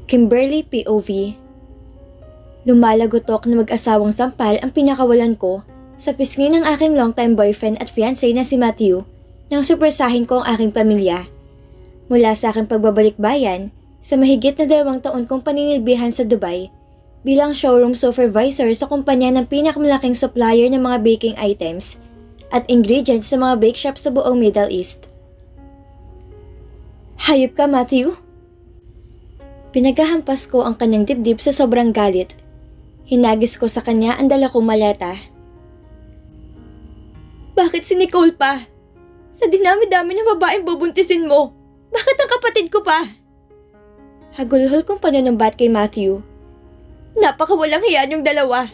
Kimberly POV. Lumalagotok na mag-asawang sampal ang pinakawalan ko sa pisngi ng aking long-time boyfriend at fiancé na si Matthew nang surpresahin ko ang aking pamilya. Mula sa aking pagbabalik bayan, sa mahigit na 2 taon kong paninilbihan sa Dubai bilang showroom supervisor sa kumpanya ng pinakamalaking supplier ng mga baking items at ingredients sa mga bake shop sa buong Middle East. Hayop ka, Matthew! Pinaghahampas ko ang kanyang dibdib sa sobrang galit. Hinagis ko sa kanya ang dala kong maleta. Bakit si Nicole pa? Sa dinami-dami ng babaeng bubuntisin mo, bakit ang kapatid ko pa? Hagulhol kong panunumbat kay Matthew. Napakawalang hiya niyong dalawa.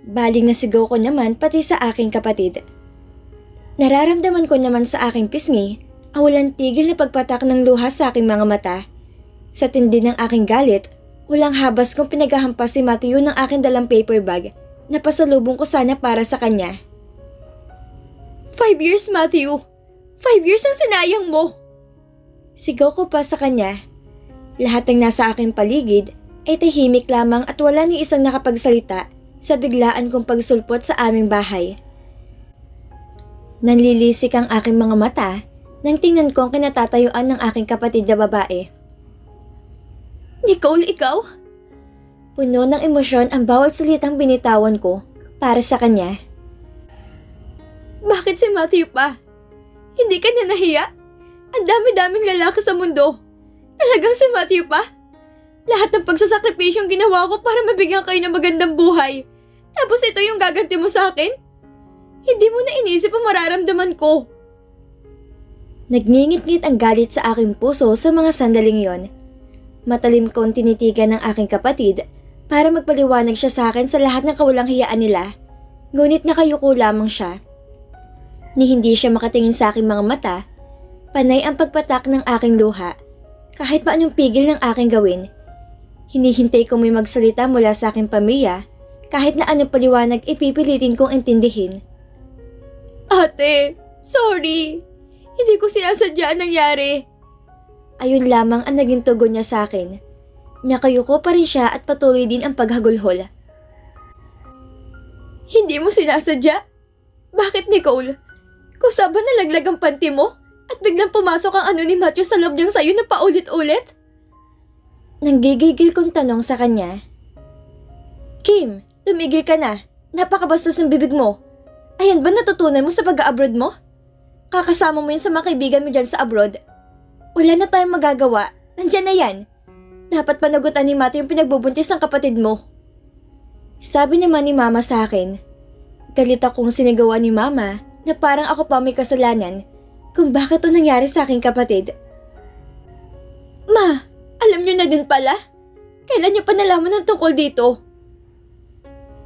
Baling na sigaw ko naman pati sa aking kapatid. Nararamdaman ko naman sa aking pisngi ang walang tigil na pagpatak ng luha sa aking mga mata. Sa tindi ng aking galit, walang habas kong pinaghahampas si Matthew ng aking dalang paper bag na pasalubong ko sana para sa kanya. 5 years, Matthew! 5 years ang sinayang mo! Sigaw ko pa sa kanya. Lahat ng nasa aking paligid ay tahimik lamang at wala ni isang nakapagsalita sa biglaan kong pagsulpot sa aming bahay. Nanlilisik ang aking mga mata nang tingnan ko ang kinatatayuan ng aking kapatid na babae. Nicole, ikaw? Puno ng emosyon ang bawat salitang binitawan ko para sa kanya. Bakit si Matthew pa? Hindi ka na nahiya? Ang dami-daming lalaki sa mundo. Talagang si Matthew pa? Lahat ng pagsasakripisyong ginawa ko para mabigyan kayo ng magandang buhay. Tapos ito yung gaganti mo sa akin? Hindi mo na inisip ang mararamdaman ko. Nagngingit-ngit ang galit sa aking puso sa mga sandaling yon. Matalim kong tinitigan ng aking kapatid para magpaliwanag siya sa akin sa lahat ng kawalang hiyaan nila. Ngunit nakayuko lamang siya. Ni hindi siya makatingin sa aking mga mata, panay ang pagpatak ng aking luha. Kahit pa anong pigil ng aking gawin, hinihintay kong may magsalita mula sa aking pamilya, kahit na anong paliwanag ipipilitin kong intindihin. Ate, sorry. Hindi ko sinasadya ang nangyari. Ayun lamang ang naging tugon niya sa akin. Nakayuko pa rin siya at patuloy din ang paghagulhol. Hindi mo sinasadya? Bakit, Nicole? Kusa ba nalaglag ang panty mo at biglang pumasok ang ano ni Matthew sa loob niyang sayo na paulit-ulit? Nanggigigil kong tanong sa kanya. Kim, tumigil ka na. Napakabastos ng bibig mo. Ayan ba natutunan mo sa pag-abroad mo? Kakasama mo yun sa mga kaibigan mo dyan sa abroad. Wala na tayong magagawa. Nandyan na yan. Dapat panagutan ni Matthew yung pinagbubuntis ng kapatid mo. Sabi naman ni Mama sa akin. Galit akong sinigawa ni Mama na parang ako pa may kasalanan kung bakit ito nangyari sa aking kapatid. Ma, alam niyo na din pala? Kailan niyo pa nalaman ng tungkol dito?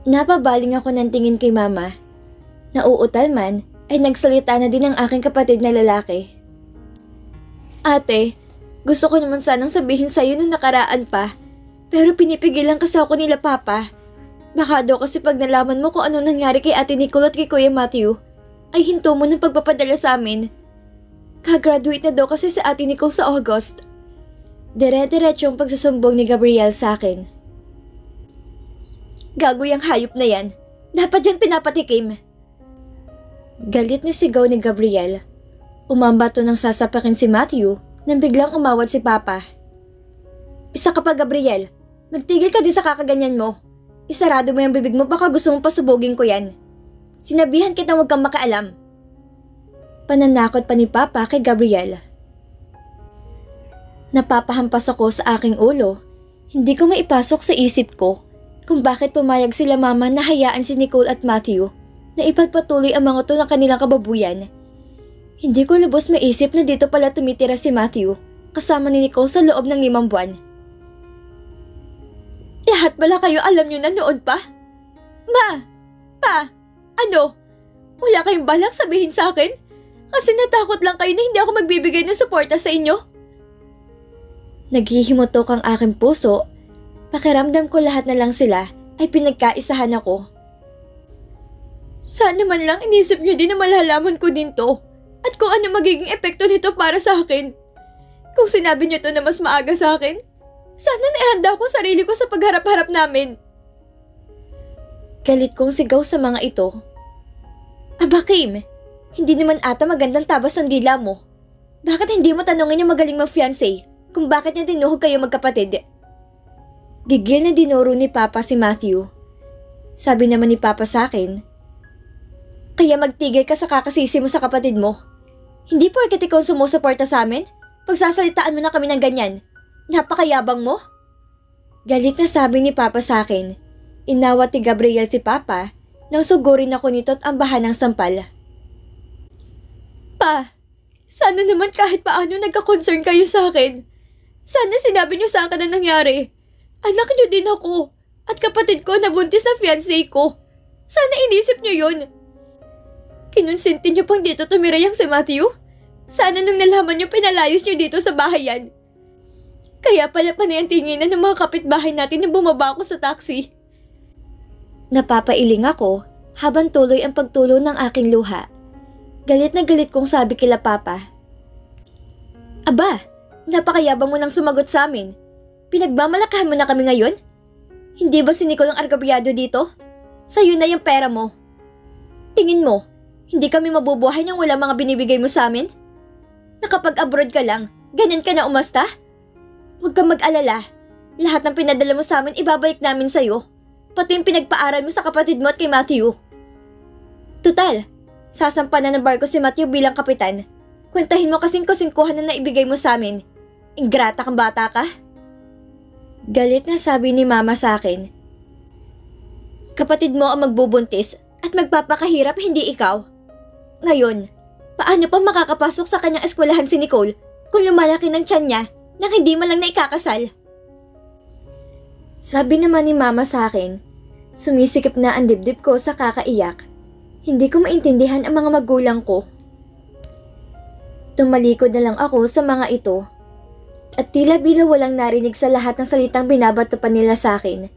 Napabaling ako ng tingin kay Mama. Nauutal man ay nagsalita na din ang aking kapatid na lalaki. Ate, gusto ko naman sanang sabihin sa'yo nung nakaraan pa, pero pinipigilan kasi ako nila Papa. Baka daw kasi pag nalaman mo kung ano nangyari kay Ate Nicole at kay Kuya Matthew, ay hinto mo ng pagpapadala sa amin. Kagraduate na daw kasi si Ate Nicole sa August. Dire-diretso ang pagsusumbong ni Gabriel sa akin. Gago yung hayop na yan. Dapat yan pinapatikim. Galit na sigaw ni Gabriel. Umambato nang sasapakin si Matthew nang biglang umawat si Papa. Isa ka pa, Gabriel. Magtigil ka din sa kakaganyan mo. Isarado mo yung bibig mo, baka gusto mong pasubugin ko yan. Sinabihan kita huwag kang makaalam. Pananakot pa ni Papa kay Gabriel. Napapahampas ako sa aking ulo. Hindi ko maipasok sa isip ko kung bakit pumayag sila Mama na hayaan si Nicole at Matthew na ipagpatuloy ang mga to ng kanilang kababuyan. Hindi ko lubos maisip na dito pala tumitira si Matthew kasama ni Nicole sa loob ng 5 buwan. Lahat pala kayo alam nyo na noon pa? Ma! Pa! Ano? Wala kayong balak sabihin sa akin? Kasi natakot lang kayo na hindi ako magbibigay ng suporta sa inyo? Naghihimutok ang aking puso. Pakiramdam ko lahat na lang sila ay pinagkaisahan ako. Sana man lang inisip nyo din na malalaman ko din to. At kung ano magiging epekto nito para sa akin. Kung sinabi niyo to na mas maaga sa akin, Sana naihanda ko sarili ko sa pagharap-harap namin. Galit kong sigaw sa mga ito. Aba Kim, hindi naman ata magandang tabas ng dila mo. Bakit hindi mo tanongin yung magaling mong fiancé kung bakit niya tinuhog kayo magkapatid? Gigil na dinuro ni Papa si Matthew. Sabi naman ni Papa sa akin, kaya magtigil ka sa kakasisi mo sa kapatid mo. Hindi porket ikaw sumusuporta sa amin, pagsasalitaan mo na kami ng ganyan. Napakayabang mo? Galit na sabi ni Papa sa akin. Inawat ni Gabriel si Papa nang sugurin ako nito at ambahan ng sampal. Pa, sana naman kahit paano nagka-concern kayo sa akin. Sana sinabi niyo sa akin ang nangyari. Anak niyo din ako at kapatid ko nabuntis sa fiancé ko. Sana inisip niyo yun. Kinonsinti niyo pang dito tumira yang si Matthew? Sana nung nalaman niyo pinalayas niyo dito sa bahay yan. Kaya pala panay ang tinginan ng mga kapitbahay natin nang bumaba ako sa taxi. Napapailing ako habang tuloy ang pagtulo ng aking luha. Galit na galit kong sabi kila Papa. Aba, napakayabang mo nang sumagot sa amin. Pinagmamalakahan mo na kami ngayon? Hindi ba si Nicole ang argabyado dito? Sa'yo na yung pera mo. Tingin mo, hindi kami mabubuhay nang wala mga binibigay mo sa amin? Nakapag-abroad ka lang, ganyan ka na umasta? Huwag kang mag-alala. Lahat ng pinadala mo sa amin ibabalik namin sa'yo. Pati yung pinagpaaral mo sa kapatid mo at kay Matthew. Tutal, sasampa na ng barko si Matthew bilang kapitan. Kwentahin mo kasing kusingkuhan na naibigay mo sa amin. Ingrata kang bata ka. Galit na sabi ni Mama sa akin. Kapatid mo ang magbubuntis at magpapakahirap, hindi ikaw. Ngayon, paano pa makakapasok sa kanyang eskwelahan si Nicole kung lumalaki ng tiyan niya nang hindi man lang naikakasal? Sabi naman ni Mama sa akin, sumisikip na ang dibdib ko sa kakaiyak. Hindi ko maintindihan ang mga magulang ko. Tumalikod na lang ako sa mga ito. At tila bila walang narinig sa lahat ng salitang binabato pa nila sa akin.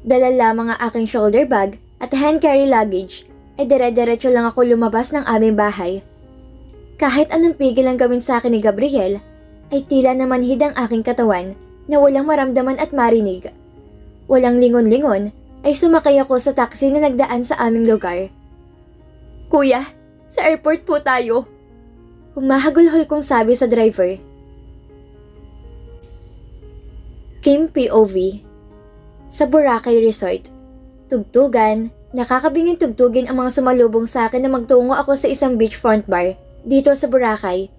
Dala lamang ang aking shoulder bag at hand carry luggage ay dire-diretso lang ako lumabas ng aming bahay. Kahit anong pigil ang gawin sa akin ni Gabriel, ay tila namanhid ang aking katawan na walang maramdaman at marinig. Walang lingon-lingon ay sumakay ako sa taxi na nagdaan sa aming lugar. Kuya, sa airport po tayo. Humahagulhol kong sabi sa driver. Kim POV. Sa Boracay Resort. Tugtugan, nakakabingin tugtugin ang mga sumalubong sa akin na magtungo ako sa isang beachfront bar dito sa Boracay.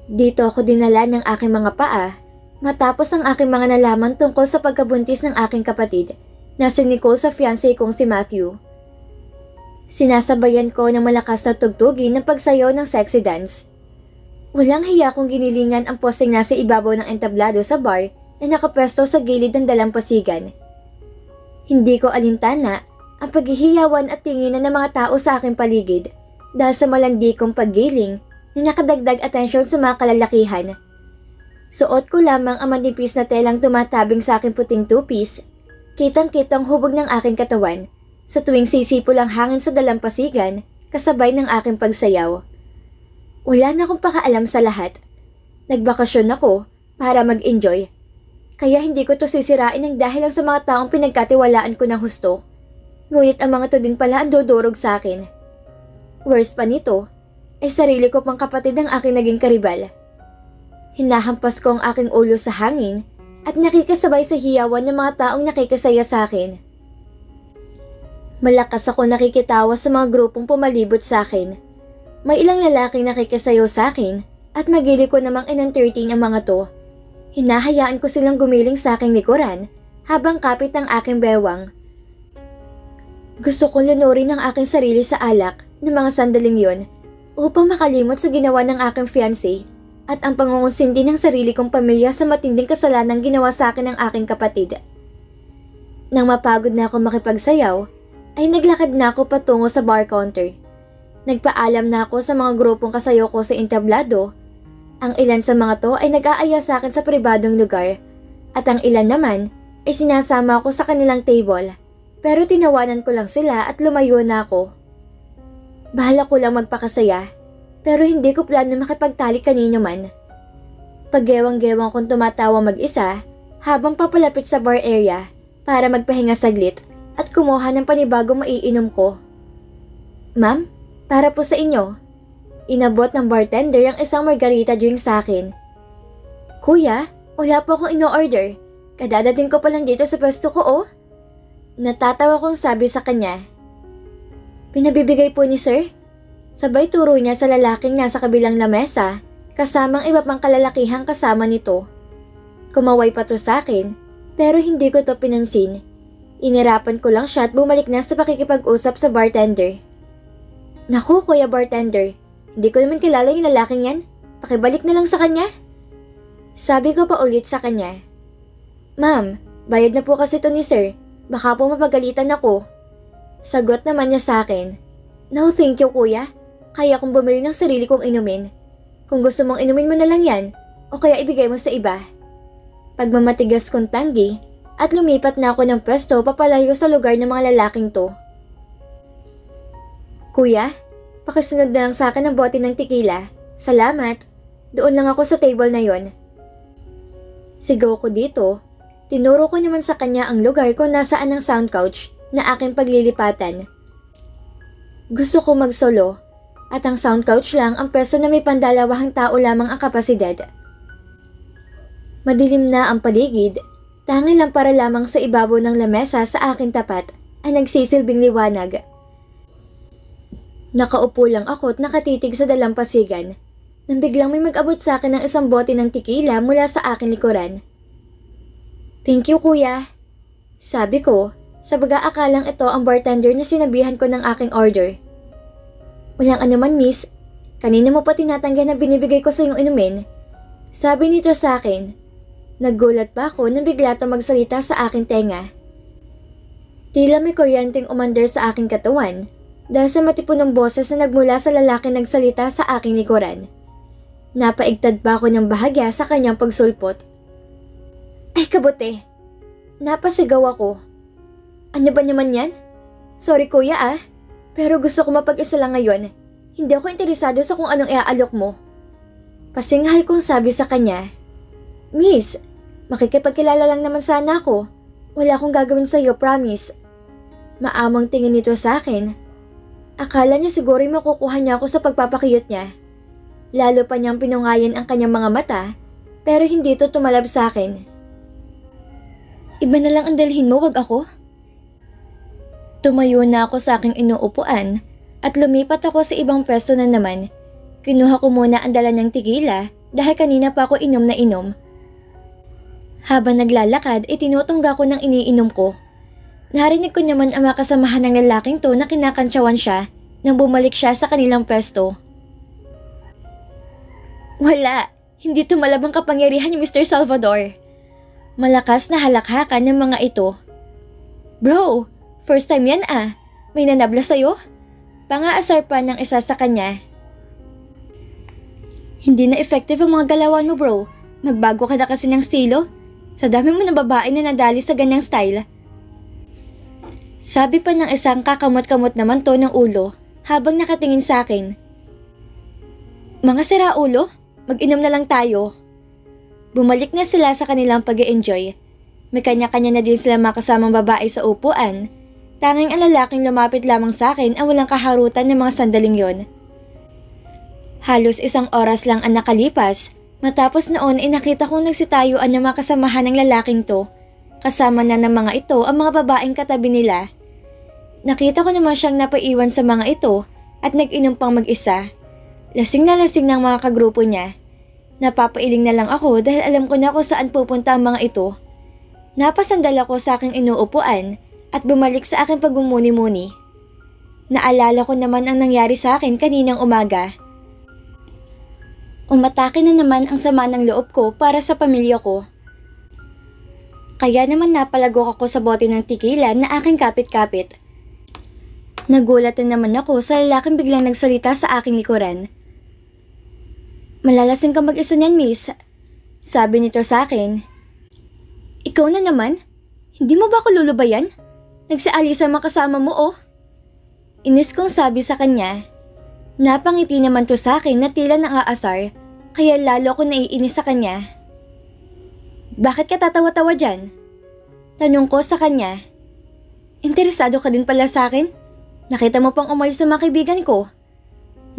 Dito ako dinala ng aking mga paa matapos ang aking mga nalaman tungkol sa pagkabuntis ng aking kapatid na si Nicole sa fiancé kong si Matthew. Sinasabayan ko ng malakas na tugtugin ng pagsayaw ng sexy dance. Walang hiya kong ginilingan ang posting nasa ibabaw ng entablado sa bar na nakapwesto sa gilid ng dalampasigan. Hindi ko alintana ang paghihiyawan at tinginan ng mga tao sa aking paligid dahil sa malandi kong paggiling na nakadagdag atensyon sa mga kalalakihan. Suot ko lamang ang manipis na telang tumatabing sa aking puting two-piece. Kitang-kitang hubog ng aking katawan sa tuwing sisipol ang hangin sa dalampasigan kasabay ng aking pagsayaw. Wala na akong pakaalam sa lahat. Nagbakasyon ako para mag-enjoy. Kaya hindi ko to sisirain ng dahil lang sa mga taong pinagkatiwalaan ko ng husto. Ngunit ang mga to din pala ang dudurog sa akin. Worst pa nito, ay sarili ko pang kapatid ang aking naging karibal. Hinahampas ko ang aking ulo sa hangin at nakikasabay sa hiyawan ng mga taong nakikisaya sa akin. Malakas ako nakikitawa sa mga grupong pumalibot sa akin. May ilang lalaking nakikisayaw sa akin at magili ko namang in-entertain ang mga to. Hinahayaan ko silang gumiling sa aking likuran habang kapit ang aking bewang. Gusto kong lunurin ang aking sarili sa alak ng mga sandaling yon upang makalimot sa ginawa ng aking fiancé at ang pangungusindi ng sarili kong pamilya sa matinding kasalanang ginawa sa akin ng aking kapatid. Nang mapagod na ako makipagsayaw, ay naglakad na ako patungo sa bar counter. Nagpaalam na ako sa mga grupong kasayaw ko sa entablado. Ang ilan sa mga to ay nag-aaya sa akin sa pribadong lugar at ang ilan naman ay sinasama ako sa kanilang table. Pero tinawanan ko lang sila at lumayo na ako. Bahala ko lang magpakasaya pero hindi ko plano makipagtalik kanino man. Paggewang-gewang kong tumatawa mag-isa habang papalapit sa bar area para magpahinga saglit at kumuha ng panibagong maiinom ko. Ma'am, para po sa inyo. Inabot ng bartender ang isang margarita drink sa akin. Kuya, wala po akong ino-order. Kadadating ko pa lang dito sa pwesto ko oh. Natatawa kong sabi sa kanya. Pinabibigay po ni sir? Sabay turo niya sa lalaking nasa kabilang lamesa kasamang iba pang kalalakihang kasama nito. Kumaway pa to sa akin pero hindi ko to pinansin. Inirapan ko lang siya at bumalik na sa pakikipag-usap sa bartender. Naku kuya bartender, hindi ko naman kilala yung lalaking yan. Pakibalik na lang sa kanya. Sabi ko pa ulit sa kanya. Ma'am, bayad na po kasi to ni sir. Baka po mapagalitan ako. Sagot naman niya sa akin. No thank you kuya. Kaya kong bumili ng sarili kong inumin. Kung gusto mong inumin mo na lang yan, o kaya ibigay mo sa iba. Pagmamatigas kong tanggi, at lumipat na ako ng pwesto papalayo sa lugar ng mga lalaking to. Kuya, pakisunod na lang sa akin ng bote ng tequila. Salamat. Doon lang ako sa table na yon. Sigaw ko dito. Tinuro ko naman sa kanya ang lugar kung nasaan ang sound couch na aking paglilipatan. Gusto ko mag-solo. At ang sound couch lang ang pwesto na may pandalawahang tao lamang ang kapasidad. Madilim na ang paligid, tanging lang para lamang sa ibabaw ng lamesa sa aking tapat ay nagsisilbing liwanag. Nakaupo lang ako at nakatitig sa dalampasigan nang biglang may mag-abot sa akin ng isang bote ng tequila mula sa aking likuran. Thank you kuya. Sabi ko, sa baga-akalang ito ang bartender na sinabihan ko ng aking order. Walang anuman miss, kanina mo pa tinatanggi na binibigay ko sa iyong inumin. Sabi nito sa akin. Naggulat pa ako nang bigla ito magsalita sa aking tenga. Tila may kuryenteng umandar sa aking katawan dahil sa matipon ng boses na nagmula sa lalaking nagsalita sa aking likuran. Napaigtad pa ako ng bahagya sa kanyang pagsulpot. Ay kabote! Napasigaw ako. Ano ba naman yan? Sorry kuya ah. Pero gusto ko mapag-isa lang ngayon. Hindi ako interesado sa kung anong iaalok mo. Pasinghal kong sabi sa kanya. Miss, makikipagkilala lang naman sana ako. Wala akong gagawin sa iyo, promise. Maamang tingin nito sa akin. Akala niya siguro makukuha niya ako sa pagpapakiyot niya. Lalo pa niyang pinungayan ang kanyang mga mata, pero hindi ito tumalab sa akin. Iba na lang ang dalhin mo, wag ako? Tumayo na ako sa aking inuupuan at lumipat ako sa ibang pwesto na naman. Kinuha ko muna ang dala ng tequila dahil kanina pa ako inom na inom. Habang naglalakad, tinutungga ko ng iniinom ko. Narinig ko naman ang mga kasamahan ng lalaking to na kinakantsawan siya nang bumalik siya sa kanilang pwesto. Wala, hindi tumalab ang kapangyarihan ni Mr. Salvador. Malakas na halakhakan ng mga ito. Bro! First time yan ah. May nanabla sa'yo? Pangaasar pa ng isa sa kanya. Hindi na effective ang mga galawan mo bro. Magbago ka na kasi ng estilo. Sa dami mo ng babae na nadali sa ganyang style. Sabi pa ng isang kakamot-kamot naman to ng ulo habang nakatingin sa akin. Mga siraulo, mag-inom na lang tayo. Bumalik na sila sa kanilang pag-e-enjoy. May kanya-kanya na din sila makasamang babae sa upuan. Tanging ang lalaking lumapit lamang sa akin ang walang kaharutan ng mga sandaling yon. Halos 1 oras lang ang nakalipas, matapos noon nakita kong nagsitayuan ng mga kasamahan ng lalaking to. Kasama na ng mga ito ang mga babaeng katabi nila. Nakita ko naman siyang napaiwan sa mga ito at nag-inom pang mag-isa. Lasing na lasing ng mga kagrupo niya. Napapailing na lang ako dahil alam ko na kung saan pupunta ang mga ito. Napasandal ako sa aking inuupuan at bumalik sa aking pagmumuni-muni. Naalala ko naman ang nangyari sa akin kaninang umaga. Umatake na naman ang sama ng loob ko para sa pamilya ko. Kaya naman napalagok ako sa bote ng tequila na aking kapit-kapit. Nagulat na naman ako sa lalaking biglang nagsalita sa aking likuran. Malalasing ka mag-isa niyan, miss. Sabi nito sa akin. Ikaw na naman? Hindi mo ba ako lulubayan? Nagsaalisa mga kasama mo oh. Inis kong sabi sa kanya. Napangiti naman to sa akin na tila nang aasar, kaya lalo ako naiinis sa kanya. Bakit ka tatawa-tawa dyan? Tanong ko sa kanya. Interesado ka din pala sa akin? Nakita mo pang umalis sa mga kaibigan ko.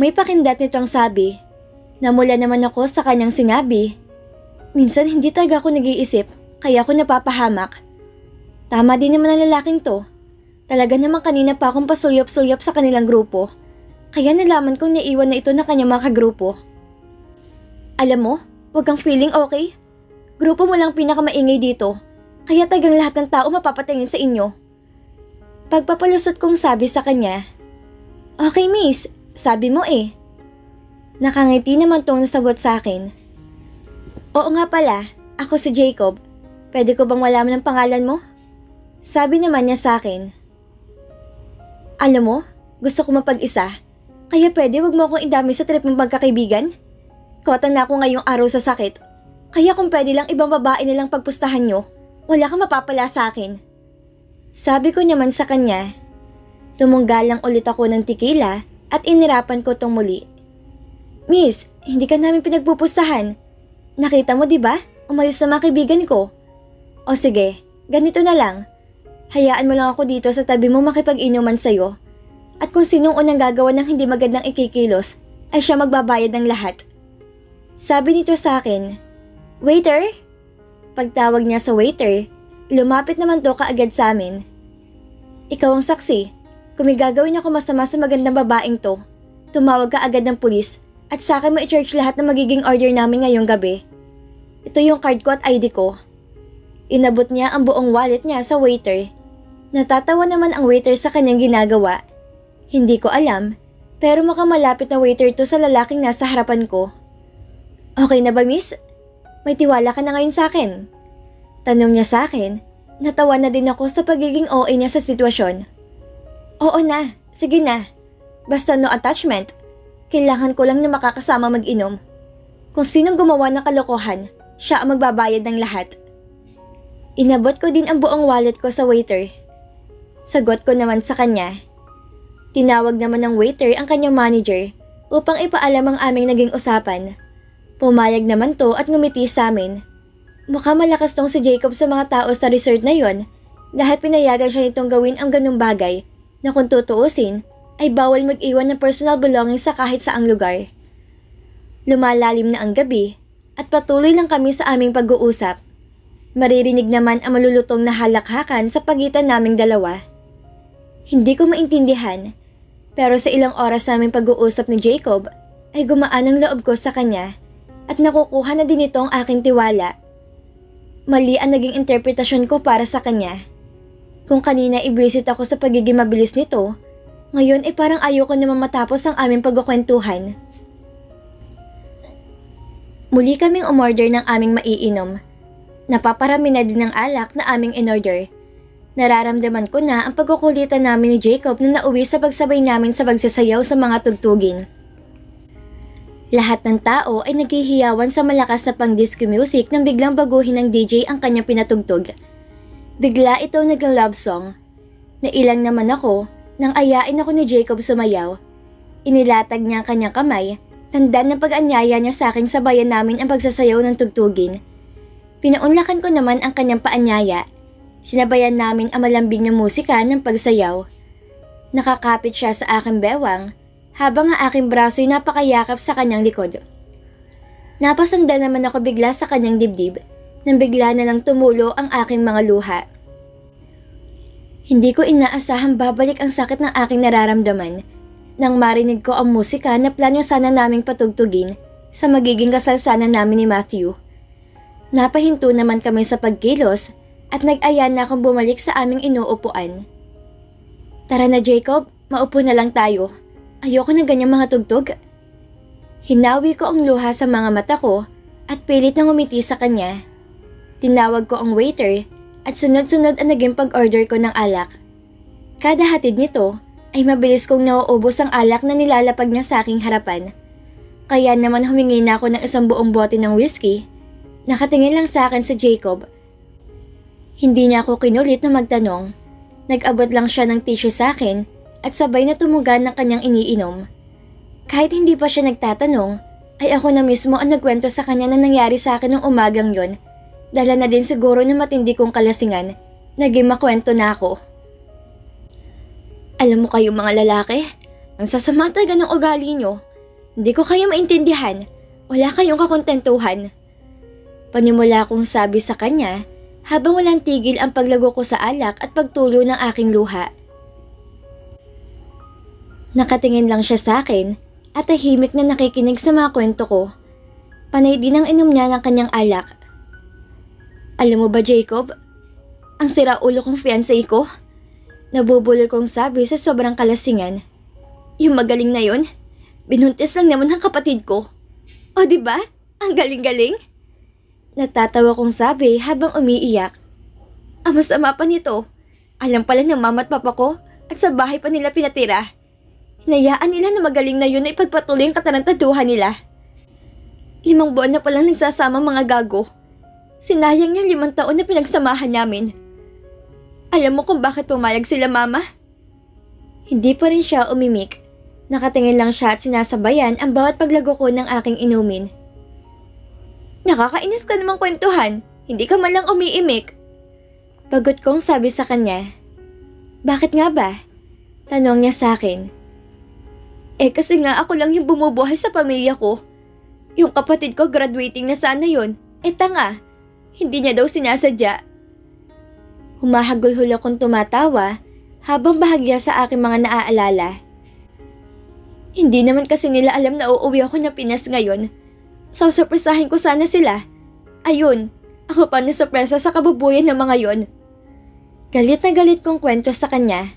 May pakindat nitong sabi. Namula naman ako sa kanyang sinabi. Minsan hindi talaga ako nag-iisip, kaya ako napapahamak. Tama din naman ang lalaking to. Talaga naman kanina pa akong pasuyop-suyop sa kanilang grupo. Kaya nalaman kong naiwan na ito na kanyang mga kagrupo. Alam mo, huwag kang feeling okay. Grupo mo lang pinakamaingay dito. Kaya tagang lahat ng tao mapapatingin sa inyo. Pagpapalusot kong sabi sa kanya. Okay miss, sabi mo eh. Nakangiti naman tong nasagot sa akin. Oo nga pala, ako si Jacob. Pwede ko bang malaman ang pangalan mo? Sabi naman niya sa akin. Alam mo, gusto ko mapag-isa. Kaya pwede wag mo akong idami sa trip mong pagkakaibigan? Kota na ako ngayong araw sa sakit. Kaya kung pwede lang ibang babae nilang pagpustahan nyo, wala kang mapapala sa akin. Sabi ko naman sa kanya. Tumunggal lang ulit ako ng tikila at inirapan ko tong muli. Miss, hindi ka namin pinagpupustahan. Nakita mo diba? Umalis na mga kaibigan ko. O sige, ganito na lang. Hayaan mo lang ako dito sa tabi mo makipag-inuman sa'yo. At kung sinong unang gagawa ng hindi magandang ikikilos, ay siya magbabayad ng lahat. Sabi nito sa akin, Waiter? Pagtawag niya sa waiter, lumapit naman to kaagad sa amin. Ikaw ang saksi. Kung may gagawin ako masama sa magandang babaeng to, tumawag ka agad ng pulis at sa akin mo i-charge lahat ng magiging order namin ngayong gabi. Ito yung card ko at ID ko. Inabot niya ang buong wallet niya sa waiter. Natatawa naman ang waiter sa kanyang ginagawa. Hindi ko alam, pero mukhang malapit na waiter to sa lalaking nasa harapan ko. Okay na ba miss? May tiwala ka na ngayon sa akin? Tanong niya sa akin. Natawa na din ako sa pagiging OA niya sa sitwasyon. Oo na, sige na. Basta no attachment. Kailangan ko lang na makakasama mag-inom. Kung sinong gumawa ng kalokohan, siya ang magbabayad ng lahat. Inabot ko din ang buong wallet ko sa waiter. Sagot ko naman sa kanya. Tinawag naman ng waiter ang kanyang manager upang ipaalam ang aming naging usapan. Pumayag naman to at ngumiti sa amin. Mukhang malakas tong si Jacob sa mga tao sa resort na yon dahil pinayagan siya nitong gawin ang ganung bagay na kung tutuusin ay bawal mag-iwan ng personal belongings sa kahit saang lugar. Lumalalim na ang gabi at patuloy lang kami sa aming pag-uusap. Maririnig naman ang malulutong na halakhakan sa pagitan naming dalawa. Hindi ko maintindihan, pero sa ilang oras naming pag-uusap ni Jacob ay gumaan ang loob ko sa kanya at nakukuha na din ito ang aking tiwala. Mali ang naging interpretasyon ko para sa kanya. Kung kanina i-visit ako sa pagiging mabilis nito, ngayon ay parang ayoko naman matapos ang aming pagkukwentuhan. Muli kaming umorder ng aming maiinom. Napaparami na din ng alak na aming in-order. Nararamdaman ko na ang pagkukulitan namin ni Jacob na nauwi sa pagsabay namin sa pagsasayaw sa mga tugtugin. Lahat ng tao ay naghihiyawan sa malakas na pang-disco music nang biglang baguhin ng DJ ang kanyang pinatugtog. Bigla ito naging love song. Nailang naman ako nang ayain ako ni Jacob sumayaw. Inilatag niya ang kanyang kamay, tanda ng pag-anyaya niya sa aking sabayan namin ang pagsasayaw ng tugtugin. Pinaunlakan ko naman ang kanyang paanyaya. Sinabayan namin ang malambing na musika ng pagsayaw. Nakakapit siya sa aking bewang, habang ang aking braso ay napakayakap sa kanyang likod. Napasanda naman ako bigla sa kanyang dibdib, nang bigla na lang tumulo ang aking mga luha. Hindi ko inaasahang babalik ang sakit ng aking nararamdaman, nang marinig ko ang musika na plano sana naming patugtugin sa magiging kasalsanan namin ni Matthew. Napahinto naman kami sa pagkilos at nag-aya na akong bumalik sa aming inuupuan. Tara na Jacob, maupo na lang tayo. Ayoko ng ganyang mga tugtog. Hinawi ko ang luha sa mga mata ko at pilit na ngumiti sa kanya. Tinawag ko ang waiter at sunod-sunod ang naging pag-order ko ng alak. Kada hatid nito ay mabilis kong nauubos ang alak na nilalapag niya sa aking harapan. Kaya naman humingi na ako ng isang buong bote ng whiskey. Nakatingin lang sa akin si Jacob. Hindi niya ako kinulit na magtanong. Nag-abot lang siya ng tissue sa akin at sabay na tumugan ng kanyang iniinom. Kahit hindi pa siya nagtatanong, ay ako na mismo ang nagkwento sa kanya na nangyari sa akin ng umagang yon. Dala na din siguro ng matindi kong kalasingan, naging makwento na ako. Alam mo kayo mga lalaki, ang sasama talaga ng ugali nyo. Hindi ko kayo maintindihan, wala kayong kakontentuhan. Panimula kong sabi sa kanya habang walang tigil ang paglago ko sa alak at pagtulo ng aking luha. Nakatingin lang siya sa akin at tahimik na nakikinig sa mga kwento ko. Panay din ang inom niya ng kanyang alak. Alam mo ba Jacob, ang siraulo kong fiancé ko? Nabubulol kong sabi sa sobrang kalasingan. Yung magaling na yun, binuntis lang naman ng kapatid ko. O diba? Ang galing-galing? Natatawa kong sabi habang umiiyak. Ang masama pa nito, alam pala ng mama at papa ko at sa bahay pa nila pinatira. Hinayaan nila na magaling na yun na ipagpatuloy ang katarantaduhan nila. 5 buwan na palang nagsasama mga gago. Sinayang niya 5 taon na pinagsamahan namin. Alam mo kung bakit pumayag sila mama? Hindi pa rin siya umimik. Nakatingin lang siya at sinasabayan ang bawat paglago ko ng aking inumin. Nakakainis ka namang kwentuhan. Hindi ka man lang umiimik. Bagot kong sabi sa kanya. Bakit nga ba? Tanong niya sa akin. Kasi nga ako lang yung bumubuhay sa pamilya ko. Yung kapatid ko graduating na sana yun. Tanga. Hindi niya daw sinasadya. Humahagulhul akong tumatawa habang bahagya sa aking mga naaalala. Hindi naman kasi nila alam na uuwi ako ng Pinas ngayon. So surpresahin ko sana sila. Ayun, ako pa nasurpresa sa kabubuyan ng mga yon. Galit na galit kong kwento sa kanya.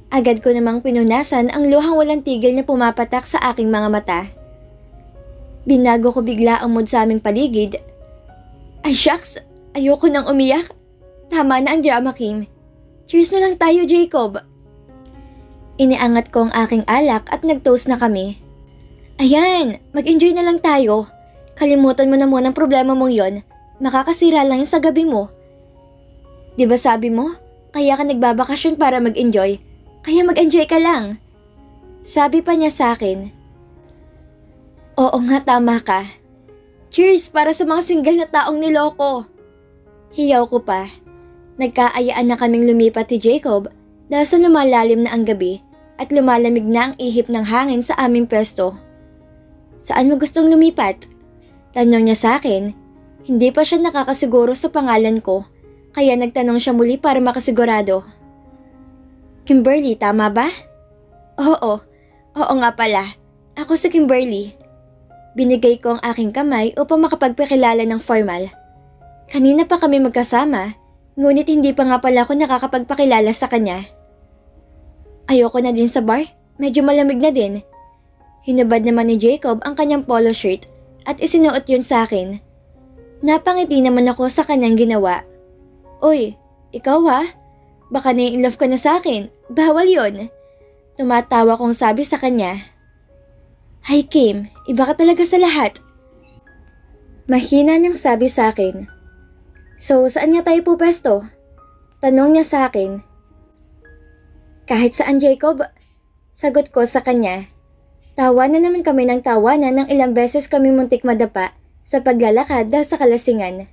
Agad ko namang pinunasan ang luhang walang tigil na pumapatak sa aking mga mata. Binago ko bigla ang mood sa aming paligid. Ay shucks, ayoko nang umiyak. Tama na ang drama, Kim. Cheers na lang tayo, Jacob. Iniangat ko ang aking alak at nag-toast na kami. Ayan, mag-enjoy na lang tayo. Kalimutan mo na muna ang problema mong yon. Makakasira lang yun sa gabi mo. Diba sabi mo, kaya ka nagbabakasyon para mag-enjoy. Kaya mag-enjoy ka lang. Sabi pa niya sa akin. Oo nga, tama ka. Cheers para sa mga single na taong niloko. Hiyaw ko pa. Nagkaayaan na kaming lumipat ni Jacob dahil sa lumalalim na ang gabi at lumalamig na ang ihip ng hangin sa aming pwesto. Saan mo gustong lumipat? Tanong niya sa akin. Hindi pa siya nakakasiguro sa pangalan ko, kaya nagtanong siya muli para makasigurado. Kimberly, tama ba? Oo nga pala. Ako si Kimberly. Binigay ko ang aking kamay upang makapagpakilala ng formal. Kanina pa kami magkasama, ngunit hindi pa nga pala ako nakakapagpakilala sa kanya. Ayoko na din sa bar, medyo malamig na din. Hinubad naman ni Jacob ang kanyang polo shirt at isinuot yun sa akin. Napangiti naman ako sa kanyang ginawa. Uy, ikaw ha? Baka na-in-love ka na sa akin, bawal yun. Tumatawa kong sabi sa kanya. Hi Kim, iba ka talaga sa lahat. Mahina niyang sabi sa akin. So, saan nga tayo pupesto? Tanong niya sa akin. Kahit saan, Jacob. Sagot ko sa kanya. Tawanan naman kami ng tawanan ng ilang beses kami muntik madapa sa paglalakad dahil sa kalasingan.